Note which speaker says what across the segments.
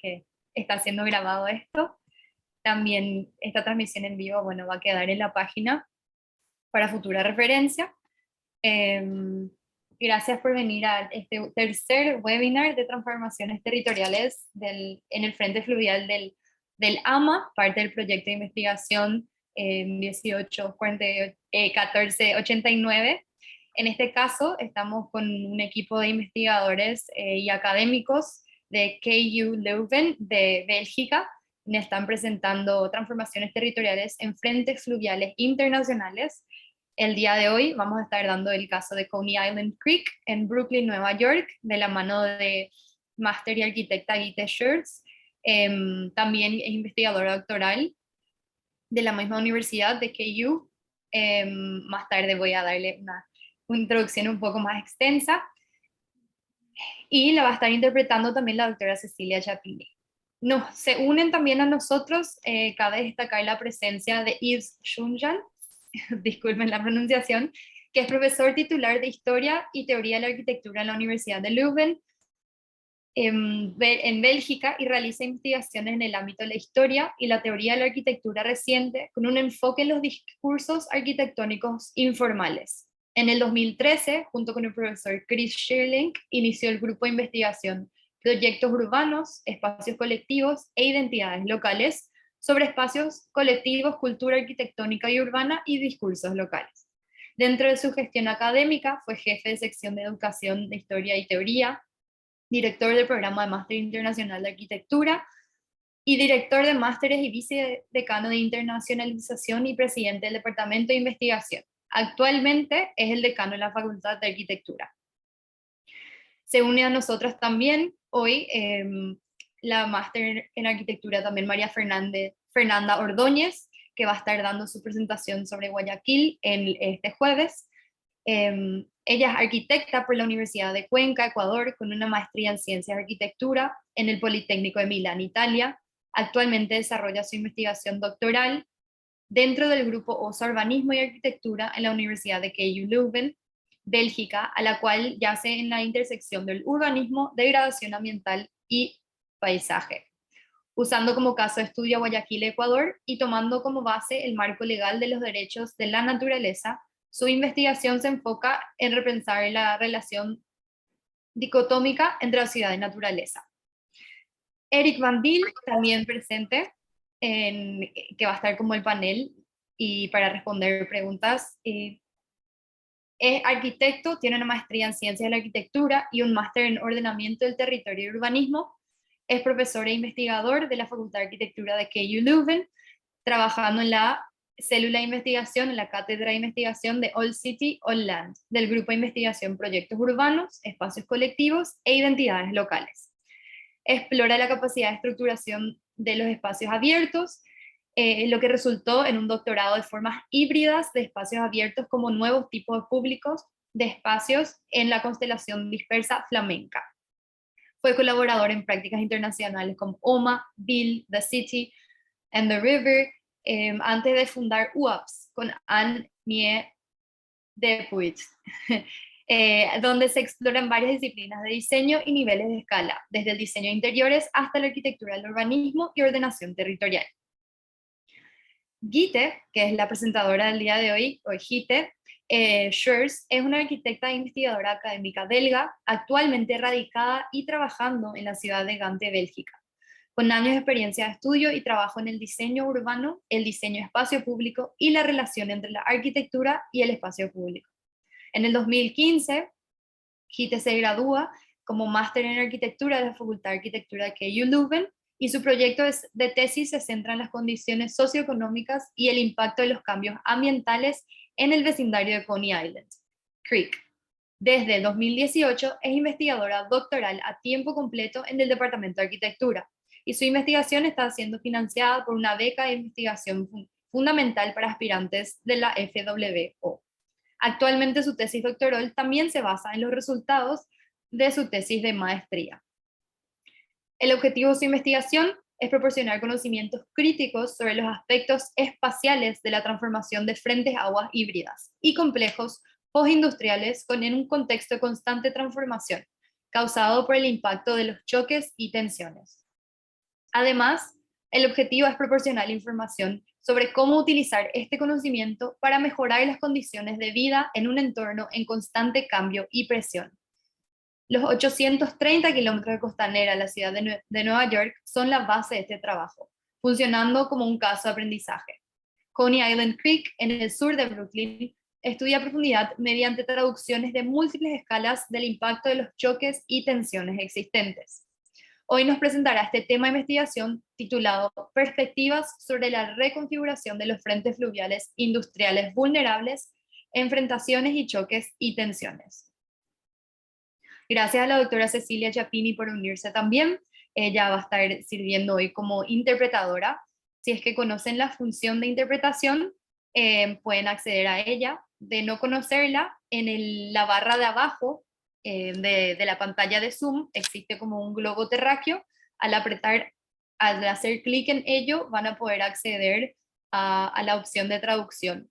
Speaker 1: que está siendo grabado esto. También esta transmisión en vivo, bueno, va a quedar en la página para futura referencia. Gracias por venir a este tercer webinar de transformaciones territoriales en el Frente Fluvial del AMA, parte del proyecto de investigación 1489. En este caso, estamos con un equipo de investigadores y académicos de KU Leuven de Bélgica. Están presentando transformaciones territoriales en frentes fluviales internacionales. El día de hoy vamos a estar dando el caso de Coney Island Creek en Brooklyn, Nueva York, de la mano de máster y arquitecta Gitte Schertz. También es investigadora doctoral de la misma universidad de KU. Más tarde voy a darle una introducción un poco más extensa. Y la va a estar interpretando también la doctora Cecilia Chapini. Se unen también a nosotros, cabe destacar la presencia de Yves Shunjan, disculpen la pronunciación, que es profesor titular de Historia y Teoría de la Arquitectura en la Universidad de Leuven, en Bélgica, y realiza investigaciones en el ámbito de la historia y la teoría de la arquitectura reciente, con un enfoque en los discursos arquitectónicos informales. En el 2013, junto con el profesor Chris Schirling, inició el grupo de investigación Proyectos Urbanos, Espacios Colectivos e Identidades Locales, sobre espacios colectivos, cultura arquitectónica y urbana y discursos locales. Dentro de su gestión académica, fue jefe de sección de Educación de Historia y Teoría, director del programa de Máster Internacional de Arquitectura y director de másteres y vicedecano de internacionalización y presidente del Departamento de Investigación. Actualmente es el decano de la Facultad de Arquitectura. Se une a nosotros también hoy la máster en arquitectura también María Fernanda Ordóñez, que va a estar dando su presentación sobre Guayaquil este jueves. Ella es arquitecta por la Universidad de Cuenca, Ecuador, con una maestría en Ciencias de Arquitectura en el Politécnico de Milán, Italia. Actualmente desarrolla su investigación doctoral dentro del grupo OSA Urbanismo y Arquitectura en la Universidad de KU Leuven, Bélgica, a la cual yace en la intersección del urbanismo, degradación ambiental y paisaje, usando como caso de estudio a Guayaquil, Ecuador, y tomando como base el marco legal de los derechos de la naturaleza. Su investigación se enfoca en repensar la relación dicotómica entre la ciudad y naturaleza. Eric Van Dil, también presente, que va a estar como el panel y para responder preguntas. Es arquitecto, tiene una maestría en Ciencias de la Arquitectura y un máster en Ordenamiento del Territorio y Urbanismo. Es profesor e investigador de la Facultad de Arquitectura de KU Leuven, trabajando en la célula de investigación, en la cátedra de investigación de All City, All Land, del grupo de investigación Proyectos Urbanos, Espacios Colectivos e Identidades Locales. Explora la capacidad de estructuración de los espacios abiertos, lo que resultó en un doctorado de formas híbridas de espacios abiertos como nuevos tipos públicos de espacios en la constelación dispersa flamenca. Fue colaborador en prácticas internacionales como OMA, Bill, The City and the River, antes de fundar UAPS con Anne Mie Depuit, donde se exploran varias disciplinas de diseño y niveles de escala, desde el diseño de interiores hasta la arquitectura del urbanismo y ordenación territorial. Gitte, que es la presentadora del día de hoy, o Gitte Schertz, es una arquitecta e investigadora académica belga, actualmente radicada y trabajando en la ciudad de Gante, Bélgica, con años de experiencia de estudio y trabajo en el diseño urbano, el diseño de espacio público y la relación entre la arquitectura y el espacio público. En el 2015, Gitte se gradúa como máster en arquitectura de la Facultad de Arquitectura de KU Leuven, y su proyecto de tesis se centra en las condiciones socioeconómicas y el impacto de los cambios ambientales en el vecindario de Coney Island Creek. Desde el 2018 es investigadora doctoral a tiempo completo en el Departamento de Arquitectura, y su investigación está siendo financiada por una beca de investigación fundamental para aspirantes de la FWO. Actualmente su tesis doctoral también se basa en los resultados de su tesis de maestría. El objetivo de su investigación es proporcionar conocimientos críticos sobre los aspectos espaciales de la transformación de frentes aguas híbridas y complejos postindustriales en un contexto de constante transformación, causado por el impacto de los choques y tensiones. Además, el objetivo es proporcionar información sobre cómo utilizar este conocimiento para mejorar las condiciones de vida en un entorno en constante cambio y presión. Los 830 kilómetros de costanera de la ciudad de Nueva York son la base de este trabajo, funcionando como un caso de aprendizaje. Coney Island Creek, en el sur de Brooklyn, estudia a profundidad mediante traducciones de múltiples escalas del impacto de los choques y tensiones existentes. Hoy nos presentará este tema de investigación titulado Perspectivas sobre la reconfiguración de los frentes fluviales industriales vulnerables, enfrentaciones y choques y tensiones. Gracias a la doctora Cecilia Chiappini por unirse también. Ella va a estar sirviendo hoy como interpretadora. Si es que conocen la función de interpretación, pueden acceder a ella. De no conocerla, en la barra de abajo de la pantalla de Zoom existe como un globo terráqueo. Al hacer clic en ello, van a poder acceder a la opción de traducción,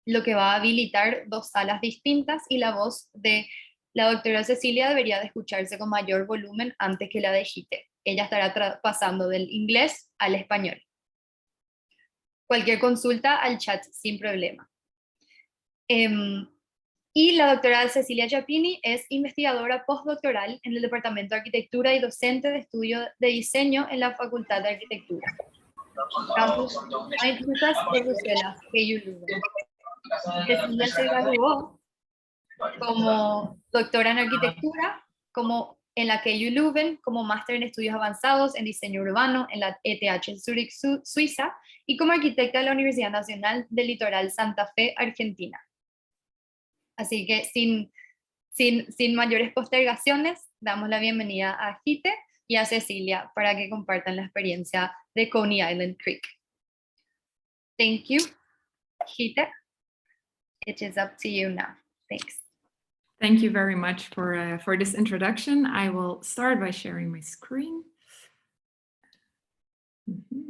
Speaker 1: lo que va a habilitar dos salas distintas y la voz de la doctora Cecilia debería de escucharse con mayor volumen antes que la de Gite. Ella estará pasando del inglés al español. Cualquier consulta al chat sin problema. Y la doctora Cecilia Chiappini es investigadora postdoctoral en el Departamento de Arquitectura y docente de estudio de diseño en la Facultad de Arquitectura. Campus Saint-Lucas de Bruselas, KU Leuven. Cecilia se graduó como doctora en arquitectura, como en la KU Leuven, como máster en estudios avanzados en diseño urbano en la ETH Zurich, Suiza, y como arquitecta de la Universidad Nacional del Litoral Santa Fe, Argentina. Así que sin mayores postergaciones, damos la bienvenida a Gite y a Cecilia para que compartan la experiencia de Coney Island Creek. Thank you, Gite. It is up to you now. Thanks.
Speaker 2: Thank you very much for this introduction. I will start by sharing my screen. Mm-hmm.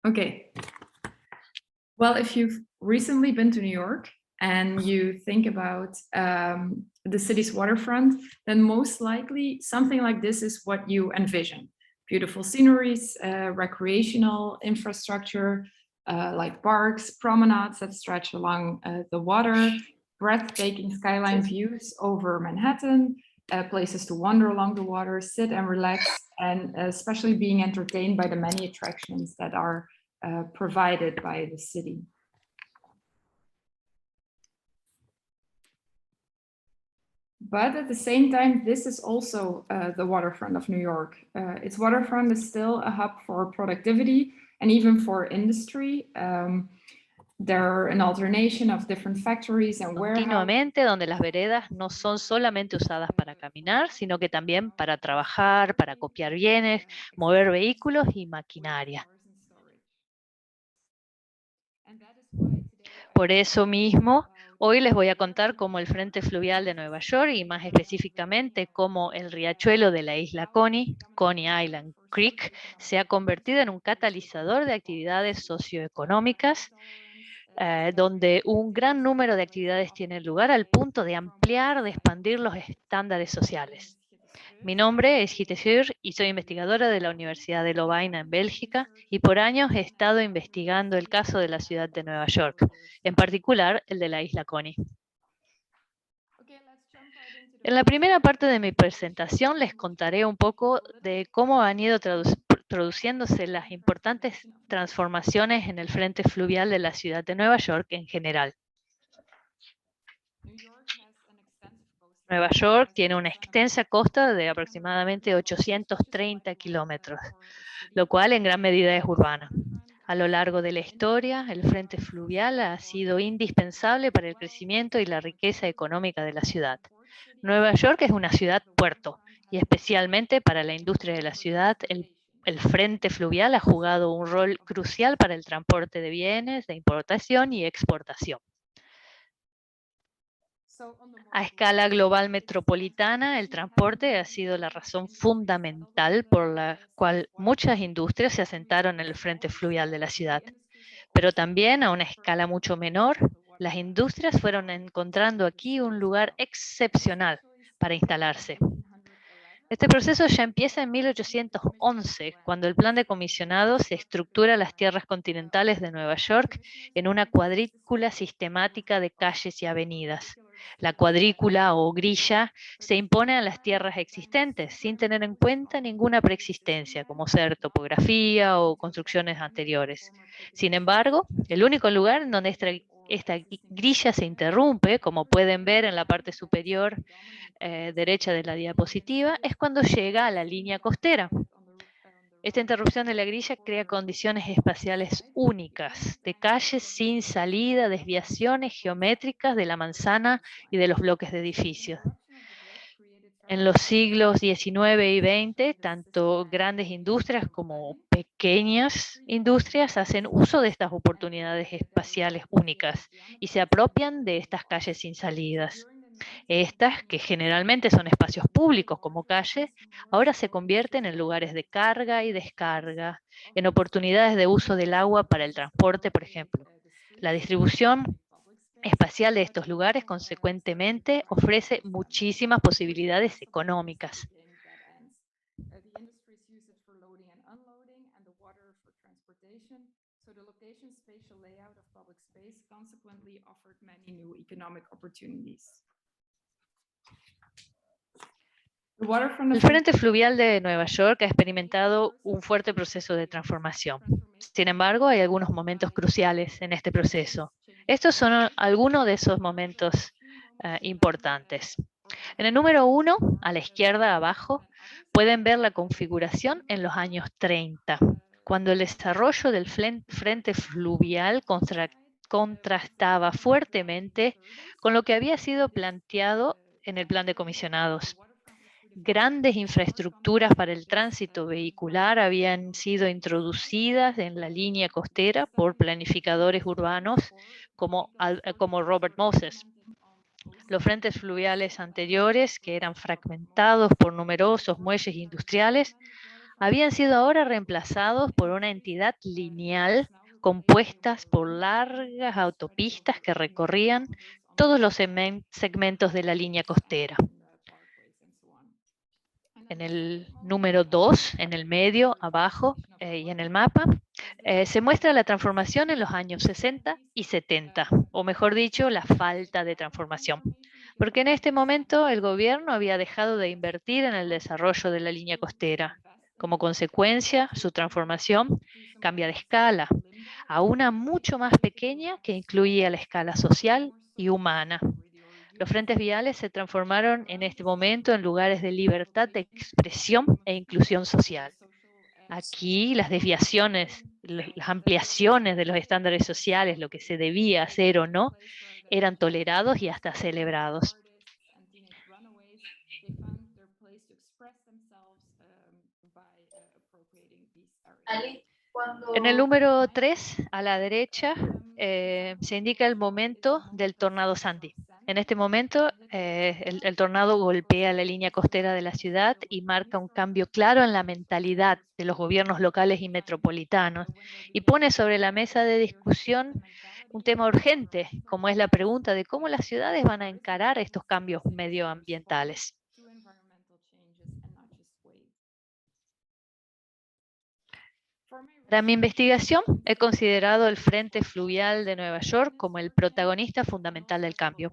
Speaker 2: Okay. Well, if you've recently been to New York and you think about the city's waterfront, then most likely something like this is what you envision. Beautiful sceneries, recreational infrastructure, like parks, promenades that stretch along the water, breathtaking skyline views over Manhattan, places to wander along the water, sit and relax, and especially being entertained by the many attractions that are provided by the city. But at the same time, this is also the waterfront of New York. Its waterfront is still a hub for productivity and even for industry. There are an alternation of different factories and warehouses.
Speaker 3: Continuamente, donde las veredas no son solamente usadas para caminar, sino que también para trabajar, para copiar bienes, mover vehículos y maquinaria. Por eso mismo, hoy les voy a contar cómo el Frente Fluvial de Nueva York y más específicamente cómo el riachuelo de la isla Coney, Coney Island Creek, se ha convertido en un catalizador de actividades socioeconómicas, donde un gran número de actividades tienen lugar al punto de ampliar, de expandir los estándares sociales. Mi nombre es Gite Schür y soy investigadora de la Universidad de Lovaina en Bélgica y por años he estado investigando el caso de la ciudad de Nueva York, en particular el de la isla Coney. En la primera parte de mi presentación les contaré un poco de cómo han ido produciéndose las importantes transformaciones en el frente fluvial de la ciudad de Nueva York en general. Nueva York tiene una extensa costa de aproximadamente 830 kilómetros, lo cual en gran medida es urbana. A lo largo de la historia, el frente fluvial ha sido indispensable para el crecimiento y la riqueza económica de la ciudad. Nueva York es una ciudad puerto, y especialmente para la industria de la ciudad, el frente fluvial ha jugado un rol crucial para el transporte de bienes, de importación y exportación. A escala global metropolitana, el transporte ha sido la razón fundamental por la cual muchas industrias se asentaron en el frente fluvial de la ciudad. Pero también a una escala mucho menor, las industrias fueron encontrando aquí un lugar excepcional para instalarse. Este proceso ya empieza en 1811, cuando el plan de comisionados se estructura las tierras continentales de Nueva York en una cuadrícula sistemática de calles y avenidas. La cuadrícula o grilla se impone a las tierras existentes sin tener en cuenta ninguna preexistencia, como ser topografía o construcciones anteriores. Sin embargo, el único lugar en donde esta grilla se interrumpe, como pueden ver en la parte superior derecha de la diapositiva, es cuando llega a la línea costera. Esta interrupción de la grilla crea condiciones espaciales únicas, de calles sin salida, desviaciones geométricas de la manzana y de los bloques de edificios. En los siglos XIX y XX, tanto grandes industrias como pequeñas industrias hacen uso de estas oportunidades espaciales únicas y se apropian de estas calles sin salidas. Estas, que generalmente son espacios públicos como calles, ahora se convierten en lugares de carga y descarga, en oportunidades de uso del agua para el transporte, por ejemplo. La distribución espacial de estos lugares, consecuentemente, ofrece muchísimas posibilidades económicas. El frente fluvial de Nueva York ha experimentado un fuerte proceso de transformación. Sin embargo, hay algunos momentos cruciales en este proceso. Estos son algunos de esos momentos importantes. En el número 1, a la izquierda abajo, pueden ver la configuración en los años 30, cuando el desarrollo del frente fluvial contrastaba fuertemente con lo que había sido planteado en el plan de comisionados. Grandes infraestructuras para el tránsito vehicular habían sido introducidas en la línea costera por planificadores urbanos como Robert Moses. Los frentes fluviales anteriores, que eran fragmentados por numerosos muelles industriales, habían sido ahora reemplazados por una entidad lineal compuestas por largas autopistas que recorrían todos los segmentos de la línea costera. En el número 2, en el medio, abajo y en el mapa, se muestra la transformación en los años 60 y 70, o mejor dicho, la falta de transformación. Porque en este momento el gobierno había dejado de invertir en el desarrollo de la línea costera. Como consecuencia, su transformación cambia de escala a una mucho más pequeña que incluía la escala social y humana. Los frentes viales se transformaron en este momento en lugares de libertad de expresión e inclusión social. Aquí las desviaciones, las ampliaciones de los estándares sociales, lo que se debía hacer o no, eran tolerados y hasta celebrados. En el número 3, a la derecha, se indica el momento del tornado Sandy. En este momento, el tornado golpea la línea costera de la ciudad y marca un cambio claro en la mentalidad de los gobiernos locales y metropolitanos y pone sobre la mesa de discusión un tema urgente, como es la pregunta de cómo las ciudades van a encarar estos cambios medioambientales. Para mi investigación, he considerado el Frente Fluvial de Nueva York como el protagonista fundamental del cambio,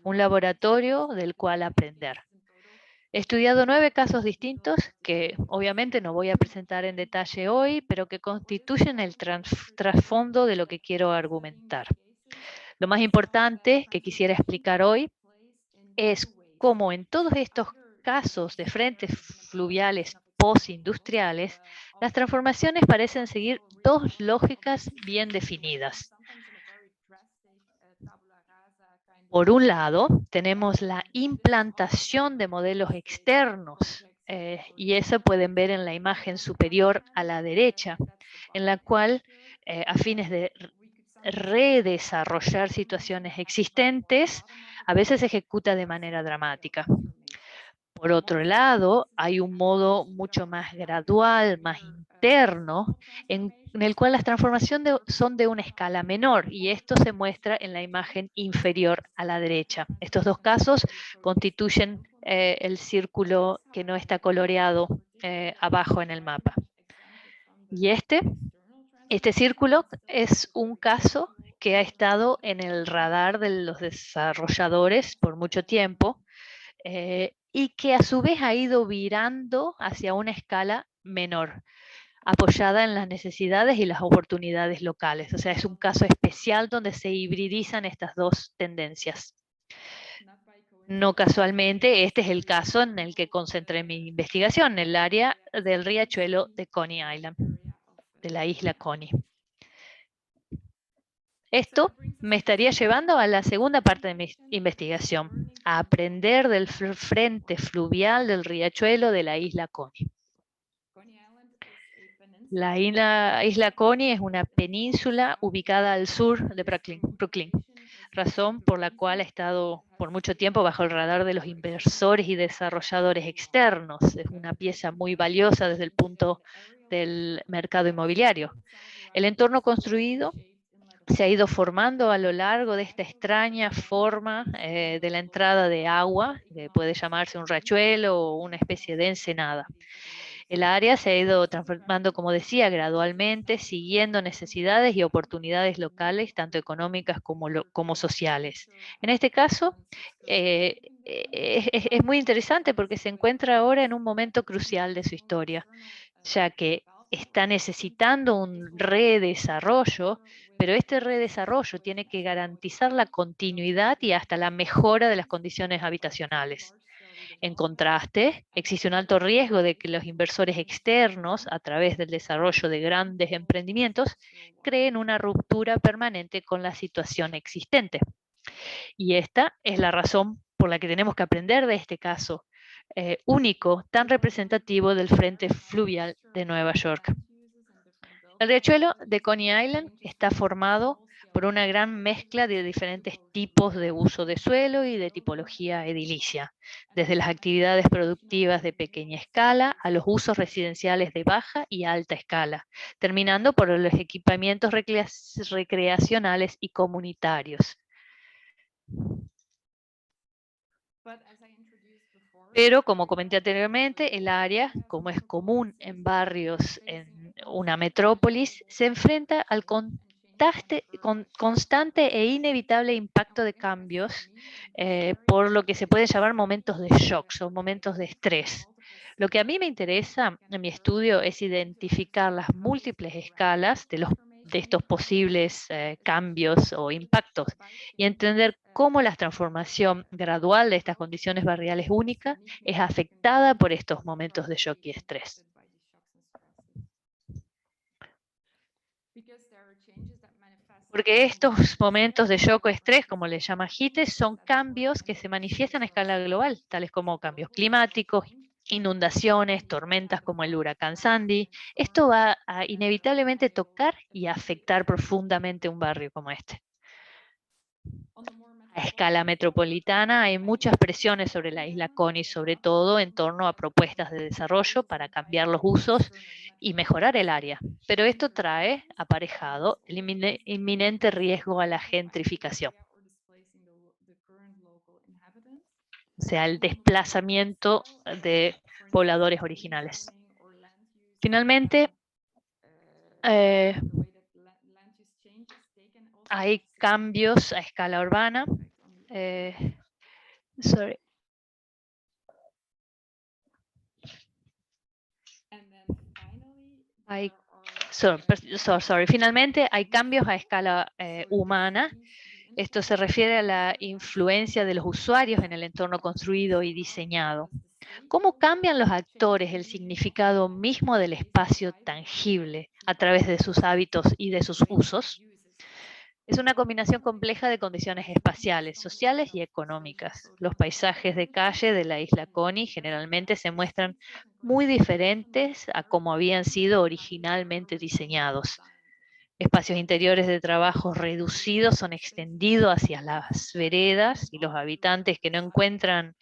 Speaker 3: un laboratorio del cual aprender. He estudiado 9 casos distintos que obviamente no voy a presentar en detalle hoy, pero que constituyen el trasfondo de lo que quiero argumentar. Lo más importante que quisiera explicar hoy es cómo en todos estos casos de frentes fluviales postindustriales, las transformaciones parecen seguir dos lógicas bien definidas. Por un lado, tenemos la implantación de modelos externos, y eso pueden ver en la imagen superior a la derecha, en la cual a fines de redesarrollar situaciones existentes, a veces se ejecuta de manera dramática. Por otro lado, hay un modo mucho más gradual, más interno, en el cual las transformaciones son de una escala menor, y esto se muestra en la imagen inferior a la derecha. Estos dos casos constituyen el círculo que no está coloreado abajo en el mapa. Y este círculo es un caso que ha estado en el radar de los desarrolladores por mucho tiempo, y que a su vez ha ido virando hacia una escala menor, apoyada en las necesidades y las oportunidades locales. O sea, es un caso especial donde se hibridizan estas dos tendencias. No casualmente, este es el caso en el que concentré mi investigación, en el área del riachuelo de Coney Island, de la isla Coney. Esto me estaría llevando a la segunda parte de mi investigación, a aprender del frente fluvial del riachuelo de la isla Coney. La isla Coney es una península ubicada al sur de Brooklyn, razón por la cual ha estado por mucho tiempo bajo el radar de los inversores y desarrolladores externos. Es una pieza muy valiosa desde el punto del mercado inmobiliario. El entorno construido se ha ido formando a lo largo de esta extraña forma de la entrada de agua, que puede llamarse un riachuelo o una especie de ensenada. El área se ha ido transformando, como decía, gradualmente, siguiendo necesidades y oportunidades locales, tanto económicas como sociales. En este caso, es muy interesante porque se encuentra ahora en un momento crucial de su historia, ya que está necesitando un redesarrollo, pero este redesarrollo tiene que garantizar la continuidad y hasta la mejora de las condiciones habitacionales. En contraste, existe un alto riesgo de que los inversores externos, a través del desarrollo de grandes emprendimientos, creen una ruptura permanente con la situación existente. Y esta es la razón por la que tenemos que aprender de este caso único, tan representativo del frente fluvial de Nueva York. El riachuelo de Coney Island está formado por una gran mezcla de diferentes tipos de uso de suelo y de tipología edilicia, desde las actividades productivas de pequeña escala a los usos residenciales de baja y alta escala, terminando por los equipamientos recreacionales y comunitarios. Pero, como comenté anteriormente, el área, como es común en barrios en una metrópolis, se enfrenta al constante e inevitable impacto de cambios, por lo que se puede llamar momentos de shock o momentos de estrés. Lo que a mí me interesa en mi estudio es identificar las múltiples escalas de estos posibles cambios o impactos y entender cómo la transformación gradual de estas condiciones barriales únicas es afectada por estos momentos de shock y estrés. Porque estos momentos de shock o estrés, como le llama Hites, son cambios que se manifiestan a escala global, tales como cambios climáticos, inundaciones, tormentas como el huracán Sandy. Esto va a inevitablemente tocar y afectar profundamente un barrio como este. A escala metropolitana hay muchas presiones sobre la isla Coney, sobre todo en torno a propuestas de desarrollo para cambiar los usos y mejorar el área. Pero esto trae aparejado el inminente riesgo a la gentrificación, o sea, el desplazamiento de pobladores originales. Finalmente, hay cambios a escala urbana. Finalmente, hay cambios a escala humana. Esto se refiere a la influencia de los usuarios en el entorno construido y diseñado. ¿Cómo cambian los actores el significado mismo del espacio tangible a través de sus hábitos y de sus usos? Es una combinación compleja de condiciones espaciales, sociales y económicas. Los paisajes de calle de la isla Coney generalmente se muestran muy diferentes a como habían sido originalmente diseñados. Espacios interiores de trabajo reducidos son extendidos hacia las veredas y los habitantes que no encuentran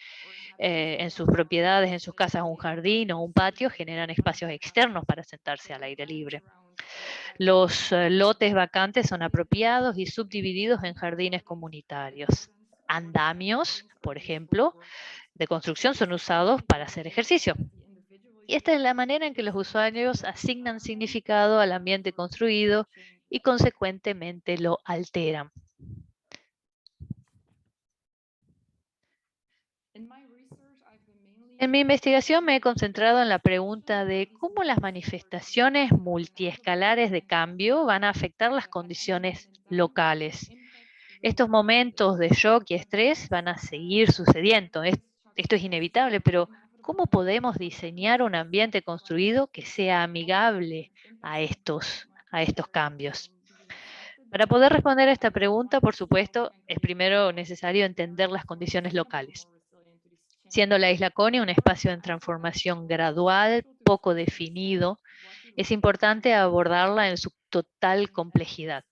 Speaker 3: en sus propiedades, en sus casas, un jardín o un patio, generan espacios externos para sentarse al aire libre. Los lotes vacantes son apropiados y subdivididos en jardines comunitarios. Andamios, por ejemplo, de construcción son usados para hacer ejercicio. Y esta es la manera en que los usuarios asignan significado al ambiente construido y consecuentemente lo alteran. En mi investigación me he concentrado en la pregunta de cómo las manifestaciones multiescalares de cambio van a afectar las condiciones locales. Estos momentos de shock y estrés van a seguir sucediendo. Esto es inevitable, pero ¿cómo podemos diseñar un ambiente construido que sea amigable a estos cambios? Para poder responder a esta pregunta, por supuesto, es primero necesario entender las condiciones locales. Siendo la isla Coney un espacio en transformación gradual, poco definido, es importante abordarla en su total complejidad.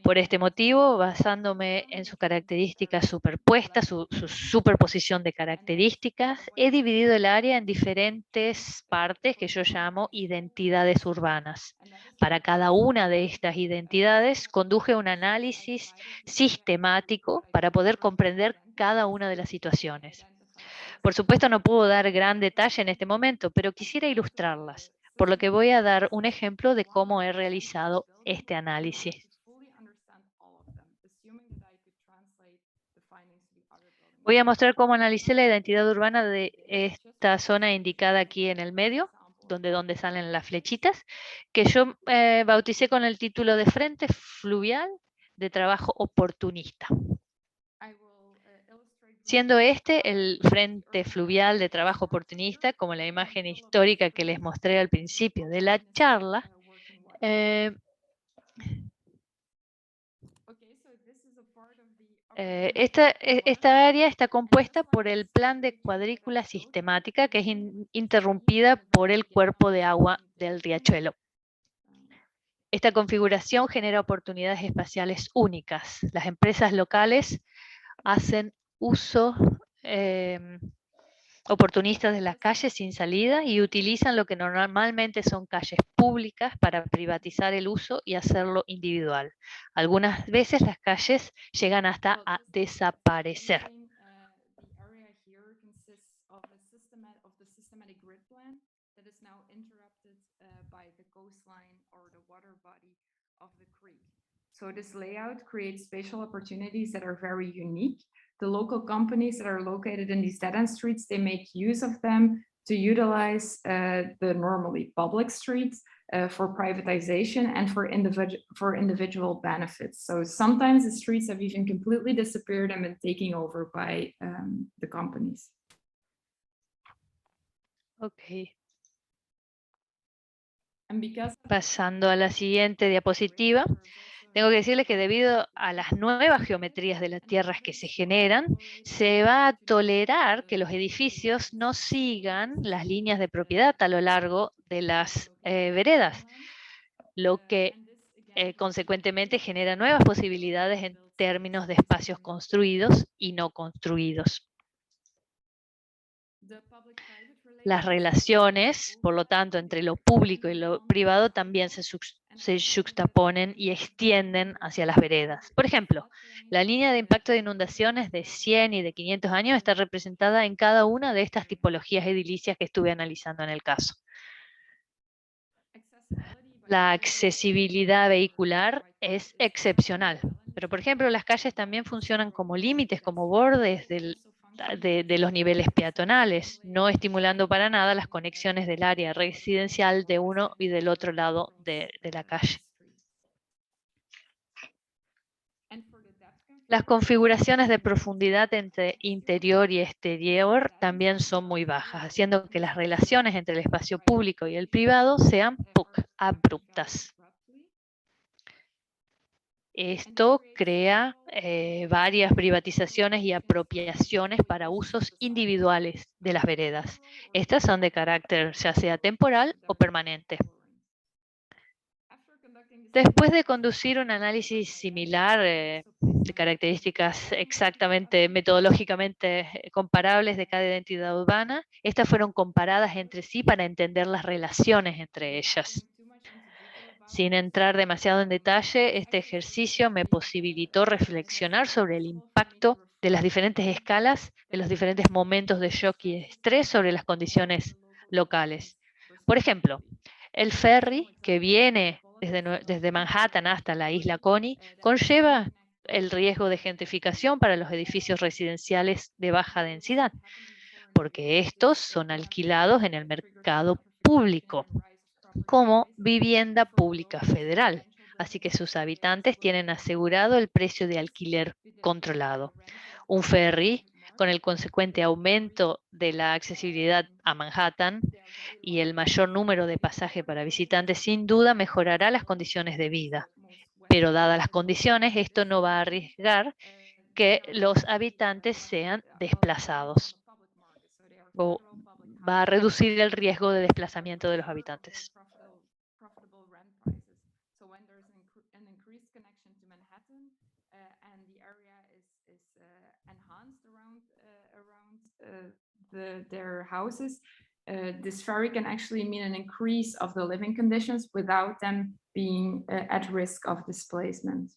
Speaker 3: Por este motivo, basándome en sus características superpuestas, su superposición de características, he dividido el área en diferentes partes que yo llamo identidades urbanas. Para cada una de estas identidades conduje un análisis sistemático para poder comprender cada una de las situaciones. Por supuesto, no puedo dar gran detalle en este momento, pero quisiera ilustrarlas, por lo que voy a dar un ejemplo de cómo he realizado este análisis. Voy a mostrar cómo analicé la identidad urbana de esta zona indicada aquí en el medio, donde salen las flechitas, que yo bauticé con el título de Frente Fluvial de Trabajo Oportunista. Siendo este el Frente Fluvial de Trabajo Oportunista, como la imagen histórica que les mostré al principio de la charla, esta área está compuesta por el plan de cuadrícula sistemática que es interrumpida por el cuerpo de agua del riachuelo. Esta configuración genera oportunidades espaciales únicas. Las empresas locales hacen uso oportunistas de las calles sin salida y utilizan lo que normalmente son calles públicas para privatizar el uso y hacerlo individual. Algunas veces las calles llegan hasta a desaparecer.
Speaker 2: So this layout creates spatial opportunities that are very unique. The local companies that are located in these dead-end streets, they make use of them to utilize the normally public streets for privatization and for individual benefits. So sometimes the streets have even completely disappeared and been taken over by the companies.
Speaker 3: Okay.
Speaker 2: And
Speaker 3: pasando a la siguiente diapositiva, tengo que decirles que debido a las nuevas geometrías de las tierras que se generan, se va a tolerar que los edificios no sigan las líneas de propiedad a lo largo de las veredas, lo que consecuentemente genera nuevas posibilidades en términos de espacios construidos y no construidos. Las relaciones, por lo tanto, entre lo público y lo privado también se juxtaponen y extienden hacia las veredas. Por ejemplo, la línea de impacto de inundaciones de 100 y de 500 años está representada en cada una de estas tipologías edilicias que estuve analizando en el caso. La accesibilidad vehicular es excepcional, pero por ejemplo las calles también funcionan como límites, como bordes de los niveles peatonales, no estimulando para nada las conexiones del área residencial de uno y del otro lado de la calle. Las configuraciones de profundidad entre interior y exterior también son muy bajas, haciendo que las relaciones entre el espacio público y el privado sean poco abruptas. Esto crea varias privatizaciones y apropiaciones para usos individuales de las veredas. Estas son de carácter ya sea temporal o permanente. Después de conducir un análisis similar de características exactamente metodológicamente comparables de cada identidad urbana, estas fueron comparadas entre sí para entender las relaciones entre ellas. Sin entrar demasiado en detalle, este ejercicio me posibilitó reflexionar sobre el impacto de las diferentes escalas, de los diferentes momentos de shock y estrés sobre las condiciones locales. Por ejemplo, el ferry que viene desde Manhattan hasta la isla Coney conlleva el riesgo de gentrificación para los edificios residenciales de baja densidad, porque estos son alquilados en el mercado público como vivienda pública federal, así que sus habitantes tienen asegurado el precio de alquiler controlado. Un ferry, con el consecuente aumento de la accesibilidad a Manhattan y el mayor número de pasajes para visitantes, sin duda mejorará las condiciones de vida. Pero dadas las condiciones, esto no va a arriesgar que los habitantes sean desplazados o va a reducir el riesgo de desplazamiento de los habitantes.
Speaker 2: Their houses, this ferry can actually mean an increase of the living conditions without them being at risk of displacement.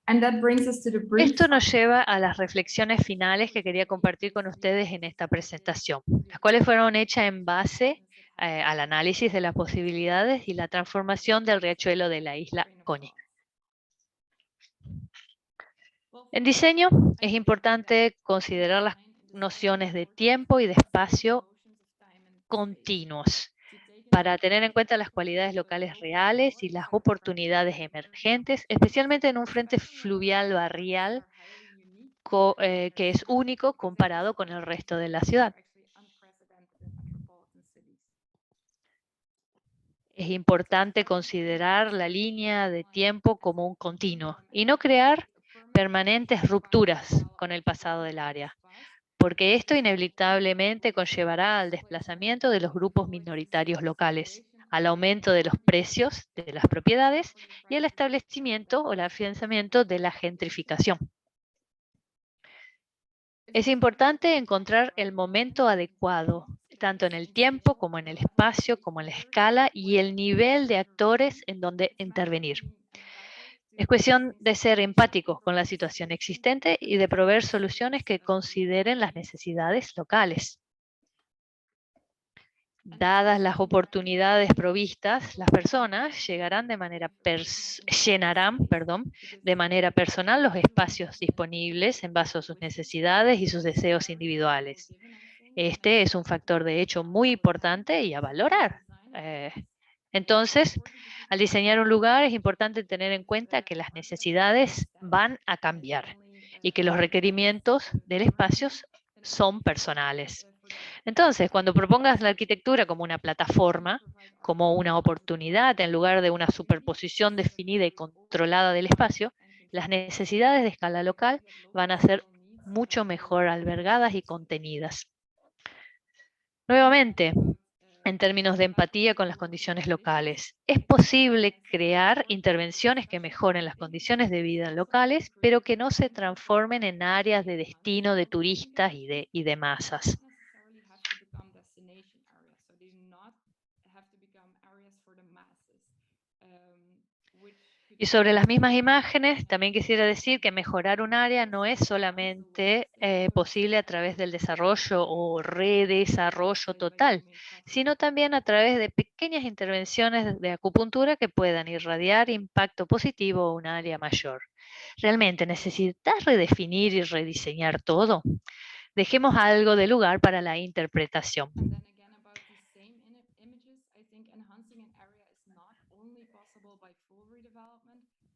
Speaker 2: And that brings us to the brief.
Speaker 3: Esto nos lleva a las reflexiones finales que quería compartir con ustedes en esta presentación, las cuales fueron hechas en base al análisis de las posibilidades y la transformación del riachuelo de la isla Coney. En diseño es importante considerar las nociones de tiempo y de espacio continuos para tener en cuenta las cualidades locales reales y las oportunidades emergentes, especialmente en un frente fluvial barrial que es único comparado con el resto de la ciudad. Es importante considerar la línea de tiempo como un continuo y no crear permanentes rupturas con el pasado del área, porque esto inevitablemente conllevará al desplazamiento de los grupos minoritarios locales, al aumento de los precios de las propiedades y al establecimiento o el afianzamiento de la gentrificación. Es importante encontrar el momento adecuado, tanto en el tiempo como en el espacio, como en la escala y el nivel de actores en donde intervenir. Es cuestión de ser empáticos con la situación existente y de proveer soluciones que consideren las necesidades locales. Dadas las oportunidades provistas, las personas llenarán de manera personal los espacios disponibles en base a sus necesidades y sus deseos individuales. Este es un factor de hecho muy importante y a valorar. Entonces, al diseñar un lugar es importante tener en cuenta que las necesidades van a cambiar y que los requerimientos del espacio son personales. Entonces, cuando propongas la arquitectura como una plataforma, como una oportunidad en lugar de una superposición definida y controlada del espacio, las necesidades de escala local van a ser mucho mejor albergadas y contenidas. Nuevamente, en términos de empatía con las condiciones locales, es posible crear intervenciones que mejoren las condiciones de vida locales, pero que no se transformen en áreas de destino de turistas y de masas. Y sobre las mismas imágenes, también quisiera decir que mejorar un área no es solamente posible a través del desarrollo o redesarrollo total, sino también a través de pequeñas intervenciones de acupuntura que puedan irradiar impacto positivo a un área mayor. ¿Realmente necesitas redefinir y rediseñar todo? Dejemos algo de lugar para la interpretación.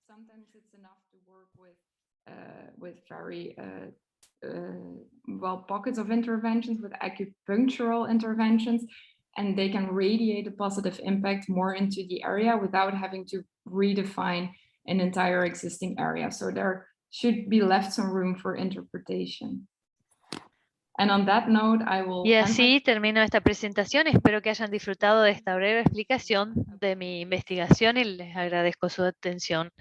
Speaker 2: Sometimes it's enough to work with very well pockets of interventions, with acupunctural interventions, and they can radiate a positive impact more into the area without having to redefine an entire existing area. So there should be left some room for interpretation. And on that note, I will
Speaker 3: Y
Speaker 2: end
Speaker 3: así termino esta presentación. Espero que hayan disfrutado de esta breve explicación de mi investigación y les agradezco su atención.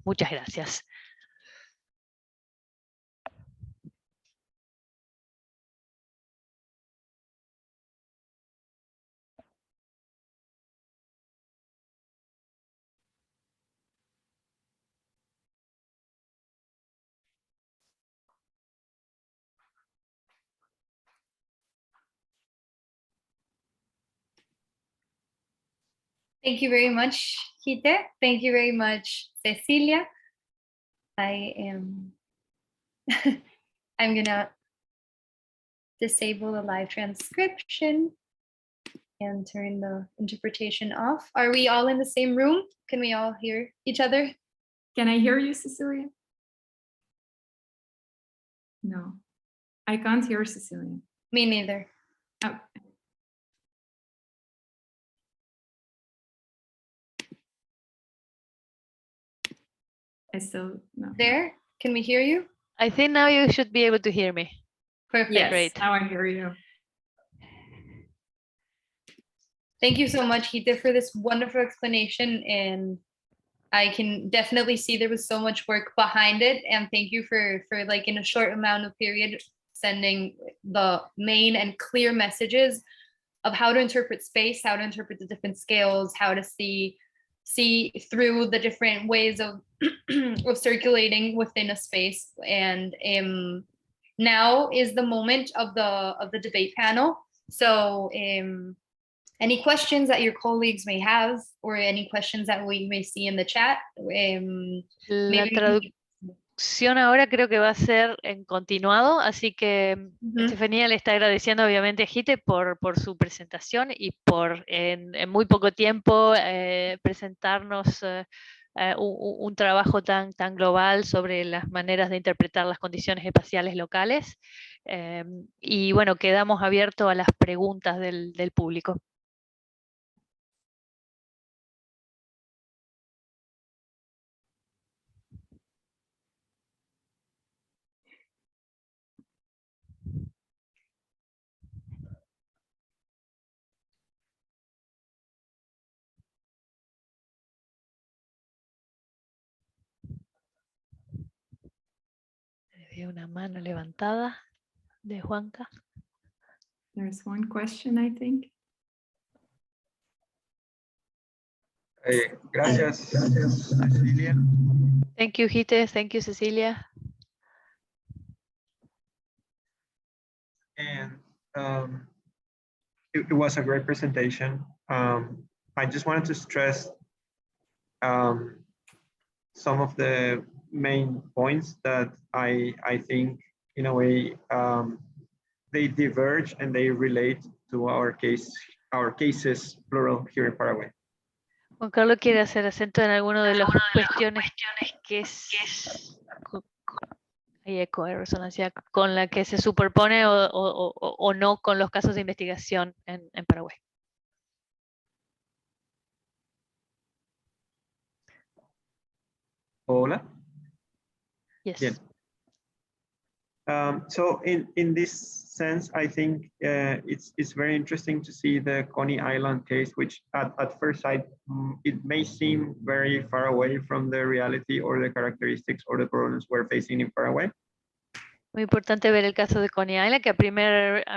Speaker 3: Muchas gracias.
Speaker 1: Thank you very much, Hite. Thank you very much, Cecilia. I'm gonna disable the live transcription and turn the interpretation off. Are we all in the same room? Can we all hear each other?
Speaker 2: Can I hear you, Cecilia? No, I can't hear Cecilia.
Speaker 1: Me neither.
Speaker 2: Oh. I still no.
Speaker 1: There, can we hear you?
Speaker 3: I think now you should be able to hear me.
Speaker 1: Perfect.
Speaker 2: Yes,
Speaker 3: Great.
Speaker 2: now I hear you.
Speaker 1: Thank you so much, Hite, for this wonderful explanation. And I can definitely see there was so much work behind it. And thank you for like in a short amount of period, sending the main and clear messages of how to interpret space, how to interpret the different scales, how to see through the different ways of of circulating within a space. And now is the moment of the debate panel. So any questions that your colleagues may have, or any questions that we may see in the chat.
Speaker 3: La traducción ahora creo que va a ser en continuado, así que Estefanía le está agradeciendo obviamente a Hite por su presentación y por en muy poco tiempo presentarnos un trabajo tan global sobre las maneras de interpretar las condiciones espaciales locales. Y bueno, quedamos abiertos a las preguntas del público. Veo una mano levantada de Juanca.
Speaker 2: There's one question, I think.
Speaker 4: Gracias, Cecilia.
Speaker 3: Thank you, Hite. Thank you, Cecilia.
Speaker 4: And it was a great presentation. I just wanted to stress some of the main points that I think, in a way, they diverge and they relate to our cases, plural, here in Paraguay.
Speaker 3: Juan Carlos quiere hacer acento en alguno de las cuestiones que hay eco de resonancia con la que se superpone o no con los casos de investigación en Paraguay.
Speaker 4: Hola.
Speaker 3: Yes.
Speaker 4: Bien. So in this sense, I think it's very interesting to see the Coney Island case, which at first sight, it may seem very far away from the reality or the characteristics or the problems we're facing in Paraguay.
Speaker 3: Muy importante ver el caso de Coney Island, que a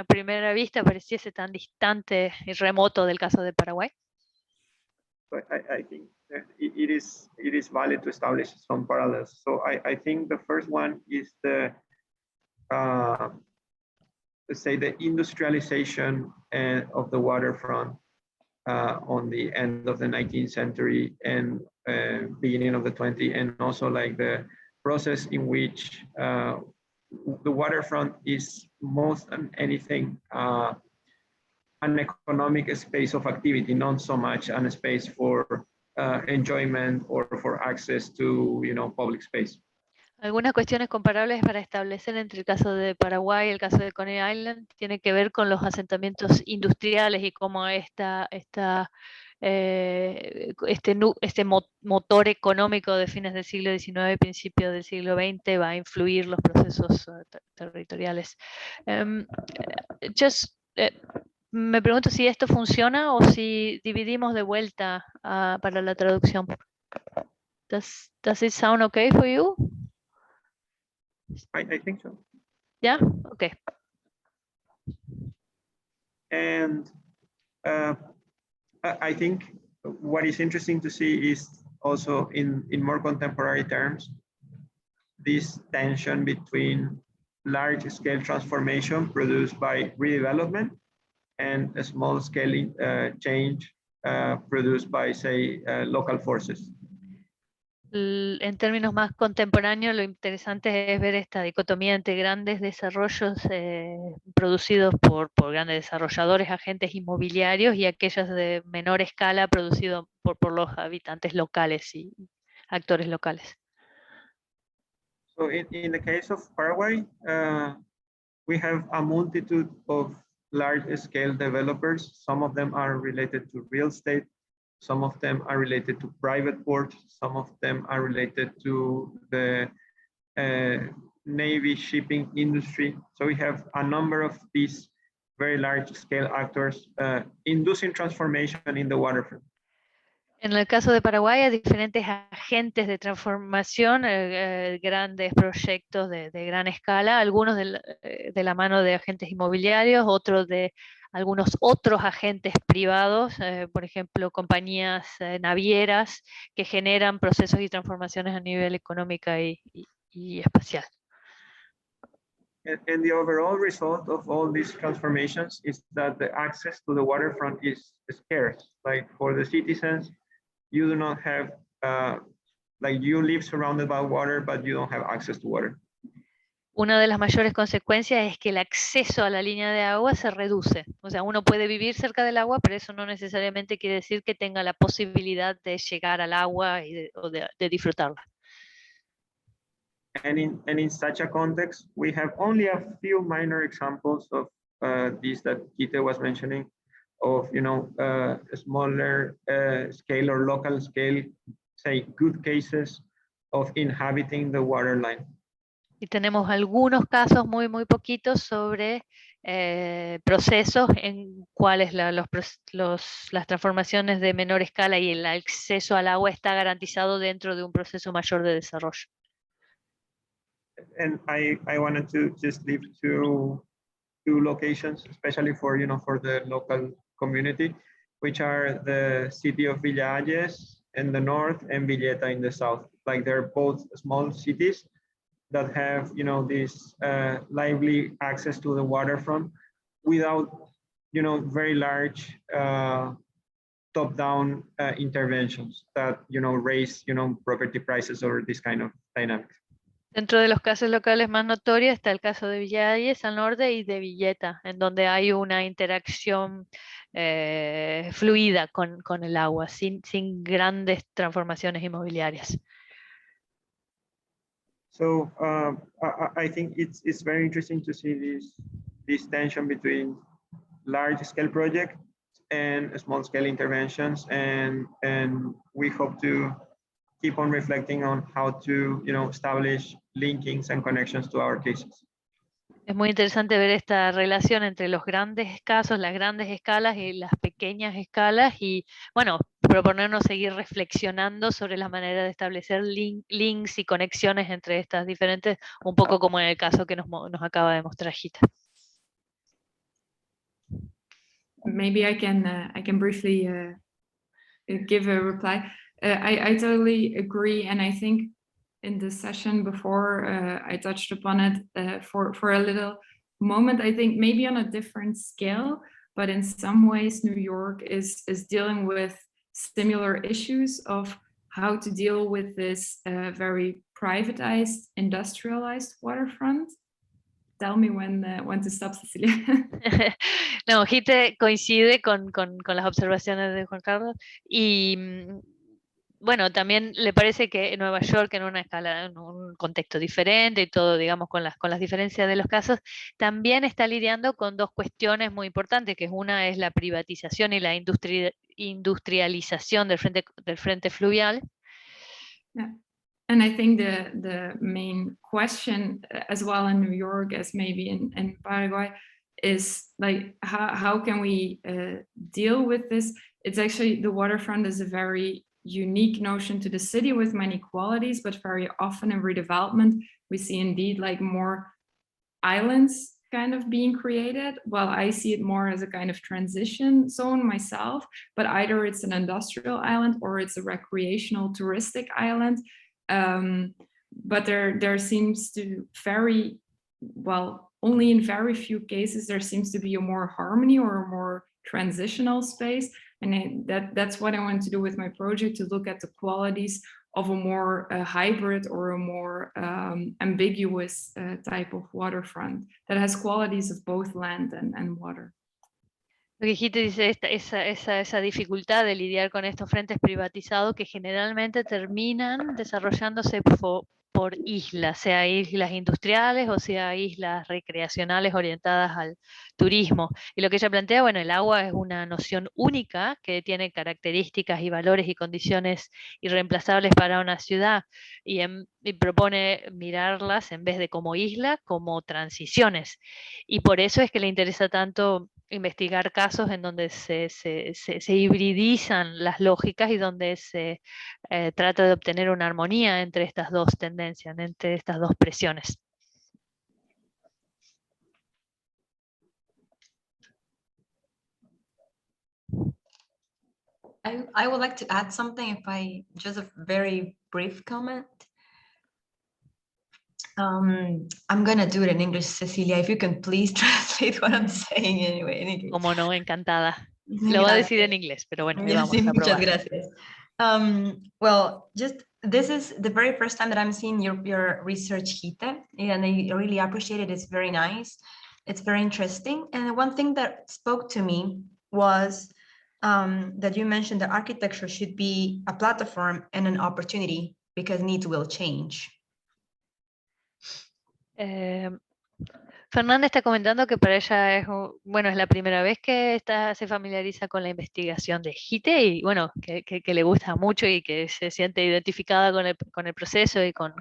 Speaker 3: primera vista pareciese tan distante y remoto del caso de Paraguay.
Speaker 4: But I think it is valid to establish some parallels. So I think the first one is the let's say the industrialization of the waterfront on the end of the 19th century and beginning of the 20th, and also like the process in which the waterfront is most than anything an economic space of activity, not so much a space for enjoyment or for access to, public space.
Speaker 3: Algunas cuestiones comparables para establecer entre el caso de Paraguay y el caso de Coney Island tiene que ver con los asentamientos industriales y cómo esta motor económico de fines del siglo XIX y principios del siglo XX va a influir los procesos territoriales. Me pregunto si esto funciona o si dividimos de vuelta para la traducción. Does it sound okay for you?
Speaker 4: I think so.
Speaker 3: Yeah? Okay.
Speaker 4: And I think what is interesting to see is also in more contemporary terms, this tension between large scale transformation produced by redevelopment and a small scale change produced by, say, local forces.
Speaker 3: En términos más contemporáneos, lo interesante es ver esta dicotomía entre grandes desarrollos producidos por grandes desarrolladores, agentes inmobiliarios, y aquellos de menor escala producidos por los habitantes locales y actores locales.
Speaker 4: So in the case of Paraguay, we have a multitude of large-scale developers. Some of them are related to real estate. Some of them are related to private ports. Some of them are related to the Navy shipping industry. So we have a number of these very large-scale actors inducing transformation in the waterfront.
Speaker 3: En el caso de Paraguay, hay diferentes agentes de transformación, grandes proyectos de gran escala, algunos de la mano de agentes inmobiliarios, otros de algunos otros agentes privados, por ejemplo, compañías navieras que generan procesos y transformaciones a nivel económico y espacial.
Speaker 4: And the overall result of all these transformations is that the access to the waterfront is scarce. Like for the citizens, you do not have, like you live surrounded by water, but you don't have access to water.
Speaker 3: Una de las mayores consecuencias es que el acceso a la línea de agua se reduce. O sea, uno puede vivir cerca del agua, pero eso no necesariamente quiere decir que tenga la posibilidad de llegar al agua o de disfrutarla.
Speaker 4: And in such a context, we have only a few minor examples of these that Kite was mentioning, of smaller scale or local scale, say, good cases of inhabiting the waterline.
Speaker 3: Y tenemos algunos casos muy poquitos sobre procesos en cuales las transformaciones de menor escala y el acceso al agua está garantizado dentro de un proceso mayor de desarrollo.
Speaker 4: And I wanted to just leave two locations, especially for the local community, which are the city of Villa Ayes in the north and Villeta in the south. Like they're both small cities that have this lively access to the waterfront without very large top-down interventions that raise property prices or this kind of dynamics.
Speaker 3: Dentro de los casos locales más notorios está el caso de Villa Ayes al norte y de Villeta, en donde hay una interacción fluida con el agua, sin grandes transformaciones inmobiliarias.
Speaker 4: So I think it's very interesting to see this tension between large-scale projects and small-scale interventions, and we hope to keep on reflecting on how to establish linkings and connections to our cases.
Speaker 3: Es muy interesante ver esta relación entre los grandes casos, las grandes escalas y las pequeñas escalas, y bueno, proponernos seguir reflexionando sobre la manera de establecer links y conexiones entre estas diferentes, un poco como en el caso que nos acaba de mostrar Gita.
Speaker 2: Maybe I can briefly give a reply. I totally agree, and I think in the session before I touched upon it for a little moment. I think maybe on a different scale, but in some ways New York is dealing with similar issues of how to deal with this very privatized, industrialized waterfront. Tell me when to stop, Cecilia.
Speaker 3: No, Gite coincide con las observaciones de Juan Carlos, y bueno, también le parece que en Nueva York, en una escala, en un contexto diferente y todo, digamos, con las diferencias de los casos, también está lidiando con dos cuestiones muy importantes, que una es la privatización y la industrialización del frente fluvial.
Speaker 2: Yeah. And I think the main question as well in New York as maybe in Paraguay is like, how can we deal with this? It's actually, the waterfront is a very unique notion to the city with many qualities, but very often in redevelopment, we see indeed like more islands kind of being created. Well, I see it more as a kind of transition zone myself, but either it's an industrial island or it's a recreational touristic island. But there seems to very, well, only in very few cases, there seems to be a more harmony or a more transitional space. And that's what I want to do with my project, to look at the qualities of a more hybrid or a more ambiguous type of waterfront that has qualities of both land and water.
Speaker 3: Lo que dijiste dice esa dificultad de lidiar con estos frentes privatizados que generalmente terminan desarrollándose por islas, sea islas industriales o sea islas recreacionales orientadas al turismo. Y lo que ella plantea, bueno, el agua es una noción única que tiene características y valores y condiciones irreemplazables para una ciudad y propone mirarlas en vez de como isla, como transiciones. Y por eso es que le interesa tanto investigar casos en donde se hibridizan las lógicas y donde se trata de obtener una armonía entre estas dos tendencias, entre estas dos presiones.
Speaker 5: I would like to add something, just a very brief comment. I'm gonna do it in English, Cecilia, if you can please translate what I'm saying anyway. In English.
Speaker 3: Como no, encantada. Lo va a decir en inglés, pero bueno, vamos a probar.
Speaker 5: Muchas gracias. Well, this is the very first time that I'm seeing your research, Gite, and I really appreciate it. It's very nice. It's very interesting. And one thing that spoke to me was that you mentioned that architecture should be a platform and an opportunity because needs will change.
Speaker 3: Fernanda está comentando que para ella es la primera vez que se familiariza con la investigación de Gite y bueno, que le gusta mucho y que se siente identificada con el proceso y con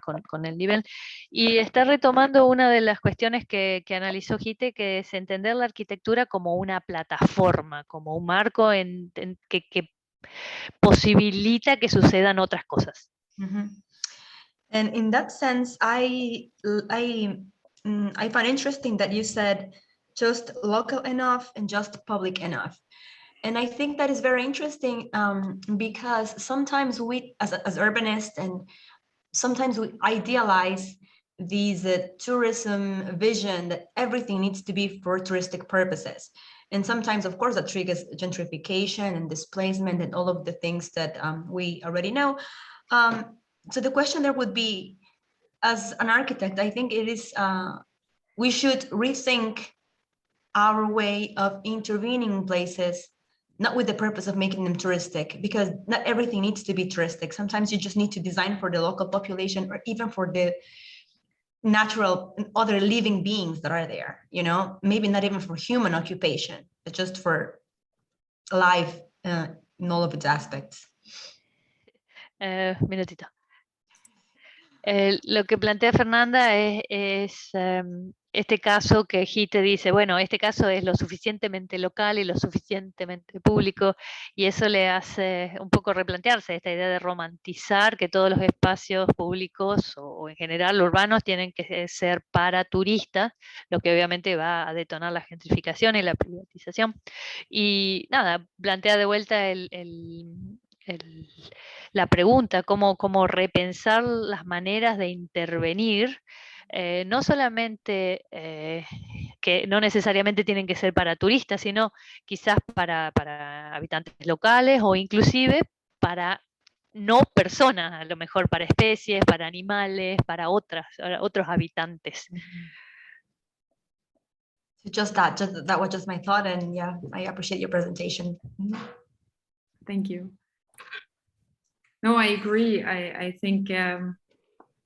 Speaker 3: el nivel. Y está retomando una de las cuestiones que analizó Gite, que es entender la arquitectura como una plataforma, como un marco que posibilita que sucedan otras cosas.
Speaker 5: Mm-hmm. And in that sense, I find interesting that you said just local enough and just public enough. And I think that is very interesting because sometimes we, as urbanists, and sometimes we idealize these tourism vision that everything needs to be for touristic purposes. And sometimes, of course, that triggers gentrification and displacement and all of the things that we already know. So the question there would be, as an architect, I think it is, we should rethink our way of intervening in places, not with the purpose of making them touristic, because not everything needs to be touristic. Sometimes you just need to design for the local population or even for the natural and other living beings that are there, you know, maybe not even for human occupation, but just for life in all of its aspects.
Speaker 3: Minutito. Lo que plantea Fernanda es este caso que Gite dice, bueno, este caso es lo suficientemente local y lo suficientemente público, y eso le hace un poco replantearse esta idea de romantizar que todos los espacios públicos o en general urbanos tienen que ser para turistas, lo que obviamente va a detonar la gentrificación y la privatización. Y nada, plantea de vuelta la pregunta, cómo repensar las maneras de intervenir, no solamente que no necesariamente tienen que ser para turistas, sino quizás para habitantes locales o inclusive para no personas, a lo mejor para especies, para animales, para otros habitantes.
Speaker 5: Just that was just my thought, and yeah, I appreciate your presentation.
Speaker 2: Thank you. No, I agree. I think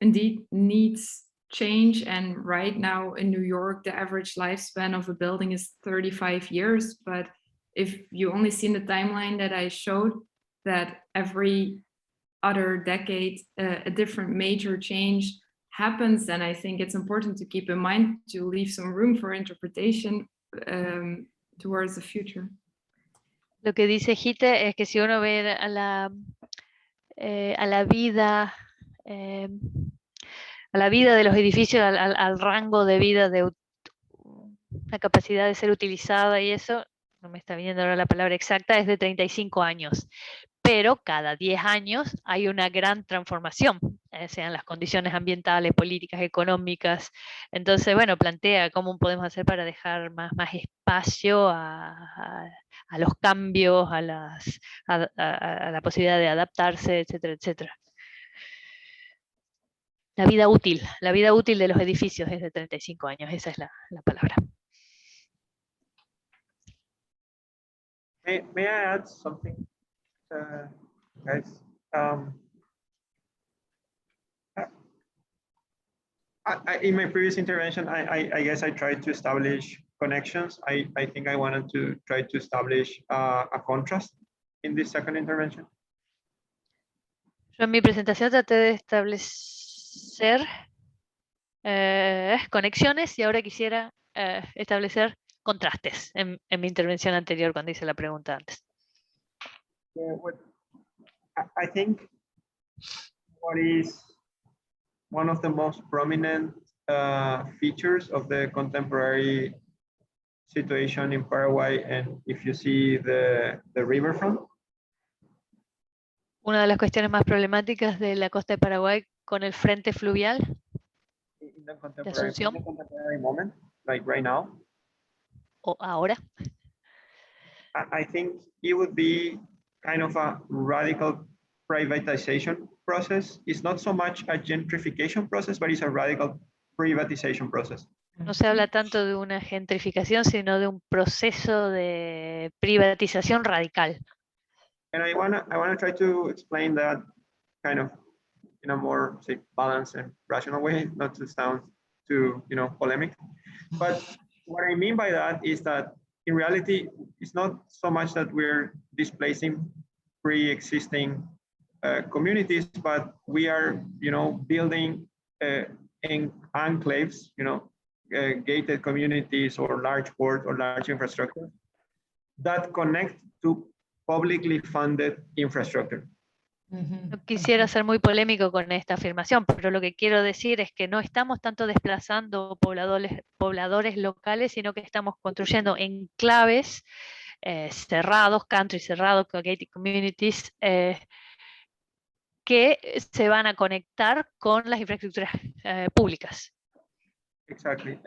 Speaker 2: indeed needs change, and right now in New York, the average lifespan of a building is 35 years, but if you only seen the timeline that I showed, that every other decade a different major change happens, then I think it's important to keep in mind to leave some room for interpretation towards the future.
Speaker 3: Lo que dice Gite es que si uno ve a la vida de los edificios, al rango de vida de la capacidad de ser utilizada y eso, no me está viniendo ahora la palabra exacta, es de 35 años. Pero cada 10 años hay una gran transformación, sean las condiciones ambientales, políticas, económicas. Entonces, bueno, plantea cómo podemos hacer para dejar más espacio a los cambios, a la posibilidad de adaptarse, etcétera, etcétera. La vida útil de los edificios es de 35 años, esa es la palabra.
Speaker 4: May I add something, guys? In my previous intervention, I guess I tried to establish connections. I think I wanted to try to establish a contrast in this second intervention.
Speaker 3: Yo en mi presentación traté de establecer conexiones y ahora quisiera establecer contrastes en mi intervención anterior cuando hice la pregunta antes.
Speaker 4: Yeah, I think what is one of the most prominent features of the contemporary situation in Paraguay, and if you see the riverfront.
Speaker 3: Una de las cuestiones más problemáticas de la costa de Paraguay con el frente fluvial
Speaker 4: In the
Speaker 3: de Asunción,
Speaker 4: contemporary moment, like right now,
Speaker 3: o ahora,
Speaker 4: I think it would be kind of a radical privatization process. It's not so much a gentrification process, but it's a radical privatization process.
Speaker 3: no se habla tanto de una gentrificación, sino de un proceso de privatización radical.
Speaker 4: And I wanna try to explain that kind of in a more, say, balanced and rational way, not to sound too, polemic. But what I mean by that is that in reality, it's not so much that we're displacing pre-existing communities, but we are, building in enclaves, gated communities or large ports or large infrastructure that connect to publicly funded infrastructure.
Speaker 3: No quisiera ser muy polémico con esta afirmación, pero lo que quiero decir es que no estamos tanto desplazando pobladores locales, sino que estamos construyendo enclaves cerrados, country cerrados, gated communities, que se van a conectar con las infraestructuras públicas.
Speaker 4: Exactly.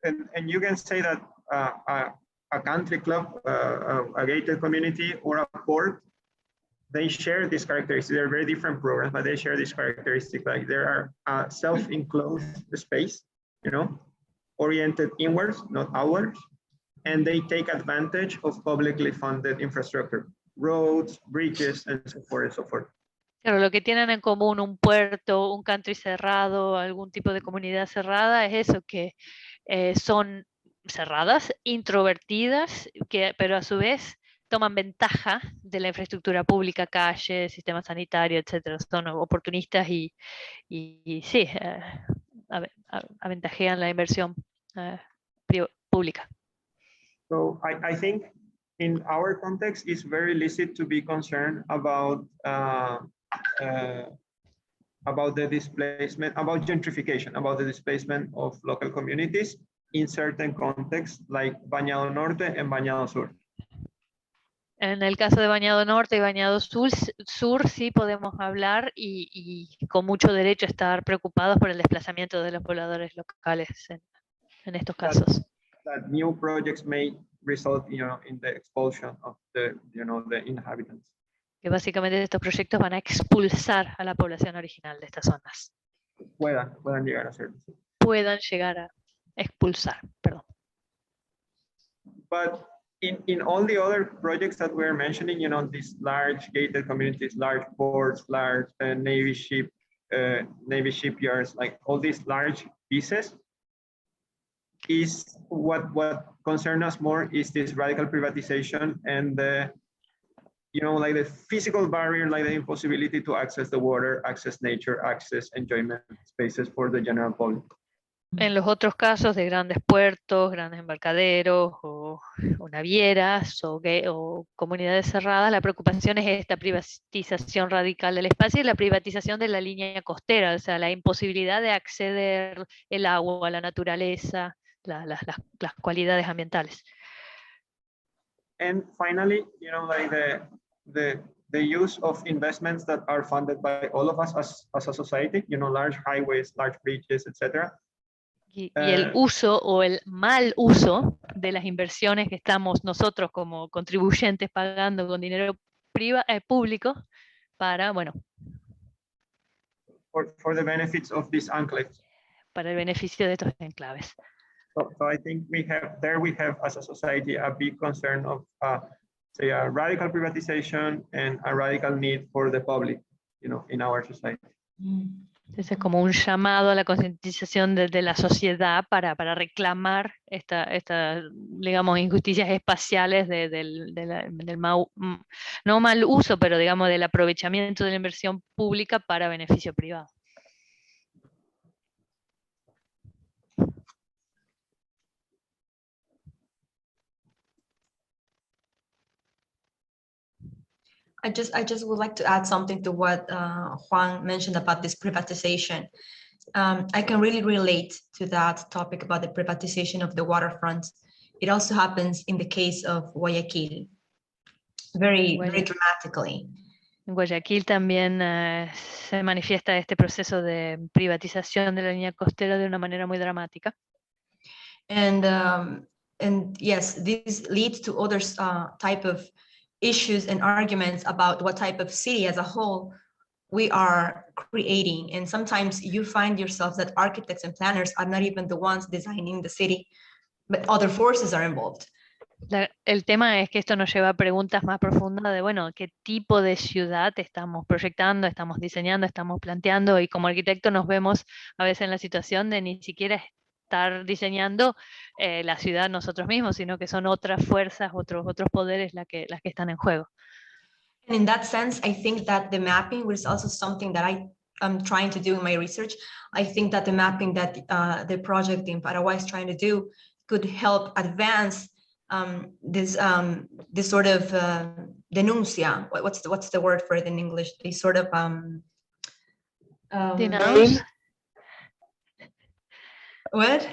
Speaker 4: And you can say that a country club, a gated community, or a port, they share these characteristics. They're very different programs, but they share these characteristics. Like there are self-enclosed space, oriented inwards, not outwards, and they take advantage of publicly funded infrastructure, roads, bridges, and so forth and so forth.
Speaker 3: Claro, lo que tienen en común un puerto, un country cerrado, algún tipo de comunidad cerrada, es eso, que son cerradas, introvertidas, pero a su vez toman ventaja de la infraestructura pública, calles, sistema sanitario, etcétera. Son oportunistas y sí, aventajean la inversión pública.
Speaker 4: So I think in our context, it's very illicit to be concerned about the displacement, about gentrification, about the displacement of local communities in certain contexts like Bañado Norte and Bañado Sur.
Speaker 3: En el caso de Bañado Norte y Bañado Sur sí podemos hablar y con mucho derecho estar preocupados por el desplazamiento de los pobladores locales en estos casos.
Speaker 4: That new projects may result, in the expulsion of the inhabitants.
Speaker 3: Que básicamente estos proyectos van a expulsar a la población original de estas zonas.
Speaker 4: Puedan llegar a ser.
Speaker 3: Puedan llegar a expulsar, perdón.
Speaker 4: But in all the other projects that we're mentioning, these large gated communities, large ports, large Navy shipyards, like all these large pieces, is what concerns us more is this radical privatization and the, you know, like the physical barrier, like the impossibility to access the water, access nature, access enjoyment spaces for the general public.
Speaker 3: En los otros casos de grandes puertos, grandes embarcaderos o navieras o comunidades cerradas, la preocupación es esta privatización radical del espacio y la privatización de la línea costera, o sea, la imposibilidad de acceder el agua, la naturaleza, las cualidades ambientales.
Speaker 4: And finally, you know, like the use of investments that are funded by all of us as a society, you know, large highways, large bridges, etc.
Speaker 3: Y el uso o el mal uso de las inversiones que estamos nosotros como contribuyentes pagando con dinero público para, bueno,
Speaker 4: for the benefits of these enclaves.
Speaker 3: para el beneficio de estos enclaves.
Speaker 4: So I think we have as a society a big concern of say a radical privatization and a radical need for the public, you know, in our society.
Speaker 3: Entonces es como un llamado a la concientización de la sociedad para reclamar esta, digamos, injusticias espaciales del no mal uso, pero digamos del aprovechamiento de la inversión pública para beneficio privado.
Speaker 5: I just would like to add something to what Juan mentioned about this privatization. I can really relate to that topic about the privatization of the waterfront. It also happens in the case of Guayaquil, very dramatically.
Speaker 3: En Guayaquil también se manifiesta este proceso de privatización de la línea costera de una manera muy dramática.
Speaker 5: And yes, this leads to other type of issues and arguments about what type of city as a whole we are creating. And sometimes you find yourself that architects and planners are not even the ones designing the city, but other forces are involved.
Speaker 3: El tema es que esto nos lleva a preguntas más profundas de, bueno, qué tipo de ciudad estamos proyectando, estamos diseñando, estamos planteando, y como arquitecto nos vemos a veces en la situación de ni siquiera estar diseñando la ciudad nosotros mismos, sino que son otras fuerzas, otros poderes las que están en juego.
Speaker 5: And in that sense, I think that the mapping, which is also something that I'm trying to do in my research, I think that the mapping that the project in Paraguay is trying to do could help advance this sort of denuncia. What's the word for it in English? This sort of
Speaker 3: Denounce?
Speaker 5: What?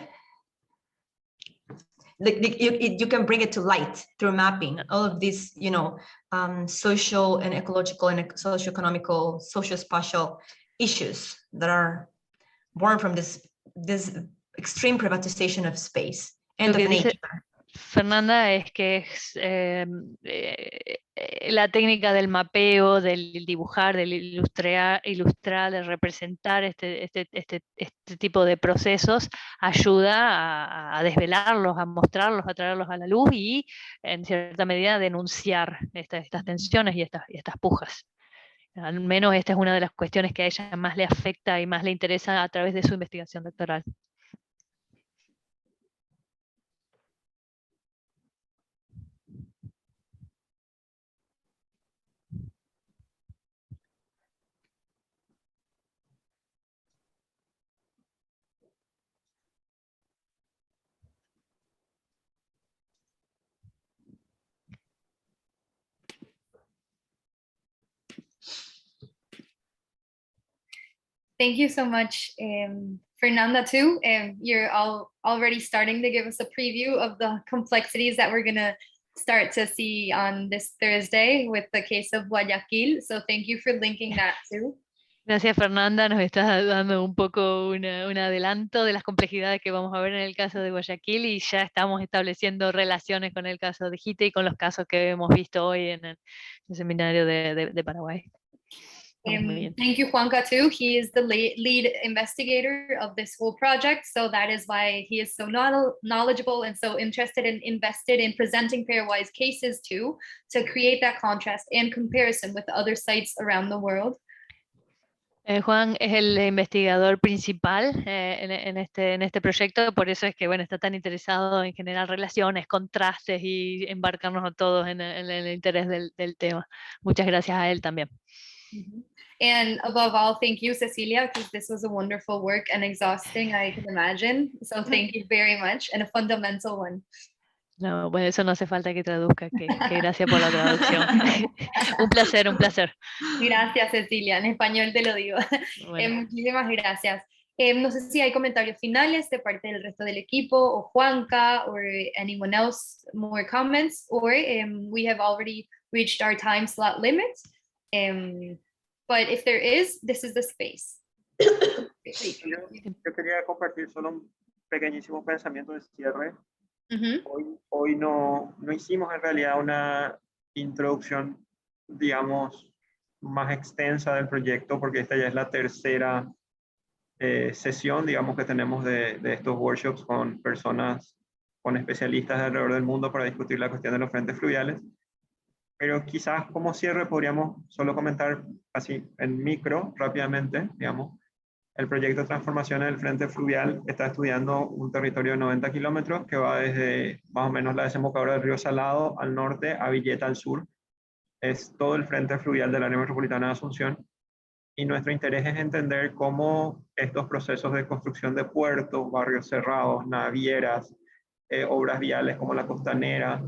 Speaker 5: You can bring it to light through mapping all of these, you know, social and ecological and socioeconomical, sociospatial issues that are born from this extreme privatization of space and of nature.
Speaker 3: Fernanda, es que la técnica del mapeo, del dibujar, del ilustrar, de representar este tipo de procesos ayuda a desvelarlos, a mostrarlos, a traerlos a la luz y en cierta medida denunciar estas tensiones y estas pujas. Al menos esta es una de las cuestiones que a ella más le afecta y más le interesa a través de su investigación doctoral.
Speaker 1: Thank you so much, Fernanda, too. You're already starting to give us a preview of the complexities that we're going to start to see on this Thursday with the case of Guayaquil. So thank you for linking that too.
Speaker 3: Gracias, Fernanda. Nos estás dando un poco un adelanto de las complejidades que vamos a ver en el caso de Guayaquil y ya estamos estableciendo relaciones con el caso de Jite y con los casos que hemos visto hoy en el seminario de Paraguay.
Speaker 1: Thank you, Juanca, too. He is the lead investigator of this whole project, so that is why he is so knowledgeable and so interested and invested in presenting Paraguay's cases too, to create that contrast and comparison with other sites around the world.
Speaker 3: Juan es el investigador principal en este proyecto, por eso es que bueno, está tan interesado en generar relaciones, contrastes y embarcarnos a todos en el interés del tema. Muchas gracias a él también.
Speaker 1: And above all, thank you, Cecilia, because this was a wonderful work and exhausting, I can imagine. So thank you very much, and a fundamental one.
Speaker 3: No, bueno, eso no hace falta que traduzca, que gracias por la traducción. Un placer, un placer.
Speaker 1: Gracias, Cecilia, en español te lo digo.
Speaker 3: Bueno.
Speaker 1: Muchísimas gracias. No sé si hay comentarios finales de parte del resto del equipo, o Juanca, or anyone else, more comments, or we have already reached our time slot limit. But if there is, this is the space.
Speaker 4: Yo quería compartir solo un pequeñísimo pensamiento de cierre. Hoy no hicimos en realidad una introducción, digamos, más extensa del proyecto, porque esta ya es la tercera sesión, digamos, que tenemos de estos workshops con personas, con especialistas de alrededor del mundo para discutir la cuestión de los frentes fluviales. Pero quizás como cierre podríamos solo comentar así en micro, rápidamente, digamos. El proyecto de transformación del frente fluvial está estudiando un territorio de 90 kilómetros que va desde más o menos la desembocadura del río Salado al norte a Villeta al sur. Es todo el frente fluvial del área metropolitana de Asunción. Y nuestro interés es entender cómo estos procesos de construcción de puertos, barrios cerrados, navieras, obras viales como la Costanera,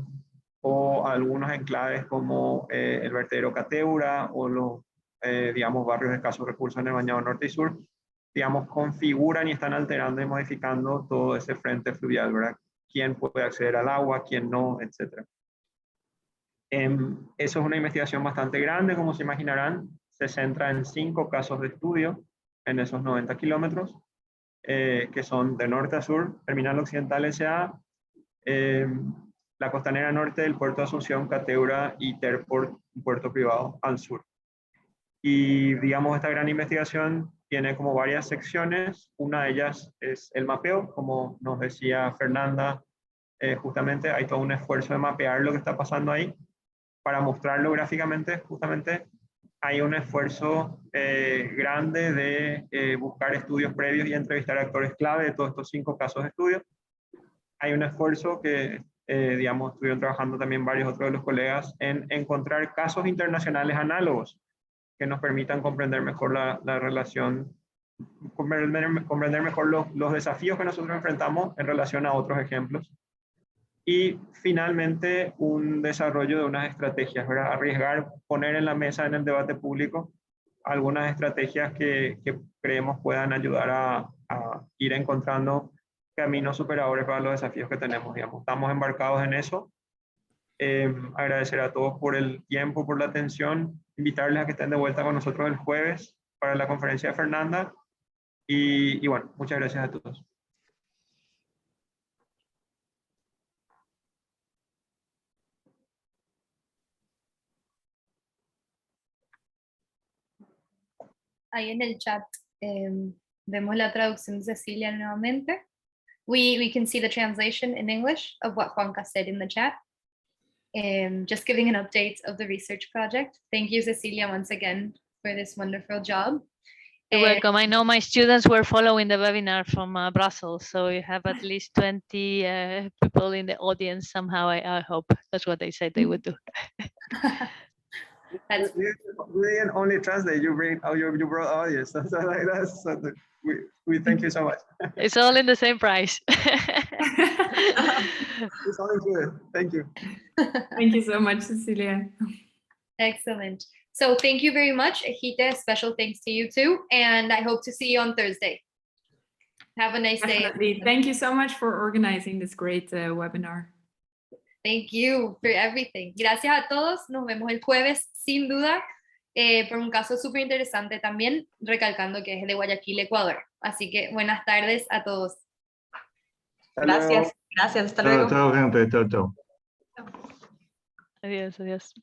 Speaker 4: o algunos enclaves como el vertedero Cateura, o los, digamos, barrios de escasos recursos en el Bañado Norte y Sur, digamos, configuran y están alterando y modificando todo ese frente fluvial, ¿verdad? Quién puede acceder al agua, quién no, etc. Eso es una investigación bastante grande, como se imaginarán. Se centra en 5 casos de estudio en esos 90 kilómetros, que son de norte a sur, Terminal Occidental S.A., la Costanera Norte del Puerto de Asunción, Cateura y Terport, un puerto privado al sur. Y digamos, esta gran investigación tiene como varias secciones. Una de ellas es el mapeo, como nos decía Fernanda, justamente hay todo un esfuerzo de mapear lo que está pasando ahí. Para mostrarlo gráficamente, justamente hay un esfuerzo grande de buscar estudios previos y entrevistar actores clave de todos estos 5 casos de estudio. Hay un esfuerzo que, digamos, estuvieron trabajando también varios otros de los colegas en encontrar casos internacionales análogos que nos permitan comprender mejor la relación, comprender mejor los desafíos que nosotros enfrentamos en relación a otros ejemplos. Y finalmente un desarrollo de unas estrategias, ¿verdad? Arriesgar, poner en la mesa en el debate público algunas estrategias que creemos puedan ayudar a ir encontrando caminos superadores para los desafíos que tenemos, digamos. Estamos embarcados en eso. Agradecer a todos por el tiempo, por la atención, invitarles a que estén de vuelta con nosotros el jueves para la conferencia de Fernanda y bueno, muchas gracias a todos.
Speaker 1: Ahí en el chat vemos la traducción de Cecilia nuevamente. We can see the translation in English of what Juanca said in the chat. Just giving an update of the research project. Thank you, Cecilia, once again for this wonderful job.
Speaker 3: You're welcome. I know my students were following the webinar from Brussels, so you have at least 20 people in the audience somehow. I hope that's what they said they would do.
Speaker 4: We didn't only translate, you brought audience. We thank you so much.
Speaker 3: It's all in the same price.
Speaker 4: It's all good. Thank you.
Speaker 2: Thank you so much, Cecilia.
Speaker 1: Excellent. So thank you very much, Ejite. Special thanks to you too. And I hope to see you on Thursday. Have a nice
Speaker 2: Definitely.
Speaker 1: day.
Speaker 2: Thank you so much for organizing this great webinar.
Speaker 1: Thank you for everything. Gracias a todos. Nos vemos el jueves, sin duda, por un caso súper interesante también, recalcando que es de Guayaquil, Ecuador. Así que buenas tardes a todos.
Speaker 5: Gracias, gracias, hasta luego.
Speaker 6: Chao, gente, chao, chao.
Speaker 3: Adiós, adiós.